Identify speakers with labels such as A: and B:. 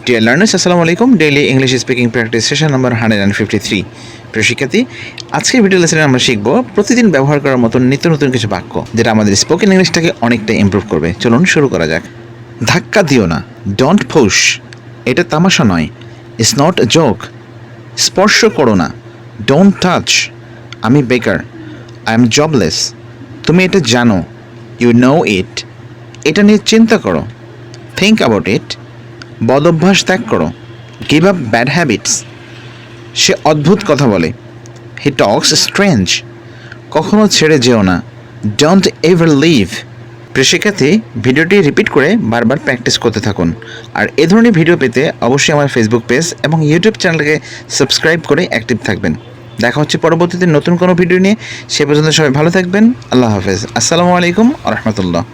A: Dear learners, আসসালামু আলাইকুম। Daily English speaking practice session number 153। প্রিয় শিক্ষার্থী, আজকের ভিডিও লেসনে আমরা শিখব প্রতিদিন ব্যবহার করার মতো নিত্য নতুন কিছু বাক্য, যেটা আমাদের স্পোকেন ইংলিশটাকে অনেকটা ইমপ্রুভ করবে। চলুন শুরু করা যাক। ধাক্কা দিও না, ডোন্ট পুশ। এটা তামাশা নয়, ইটস নট এ জোক। স্পর্শ করো না, ডোন্ট টাচ। আমি বেকার, আই এম জবলেস। তুমি এটা জানো, ইউ নো ইট। এটা নিয়ে চিন্তা করো, থিঙ্ক অ্যাবাউট ইট। বদ অভ্যাস ত্যাগ করো, গিভ আপ ব্যাড হ্যাবিটস। সে অদ্ভুত কথা বলে, হি টক্স স্ট্রেঞ্জ। কখনো ছেড়ে যেও না, ডোন্ট এভার লিভ। প্রিয় শিক্ষার্থী, ভিডিওটি রিপিট করে বারবার প্র্যাকটিস করতে থাকুন। আর এ ধরনের ভিডিও পেতে অবশ্যই আমার ফেসবুক পেজ এবং ইউটিউব চ্যানেলকে সাবস্ক্রাইব করে অ্যাক্টিভ থাকবেন। দেখা হচ্ছে পরবর্তীতে নতুন কোনো ভিডিও নিয়ে। সে পর্যন্ত সবাই ভালো থাকবেন। আল্লাহ হাফেজ। আসসালামু আলাইকুম ওয়া রাহমাতুল্লাহ।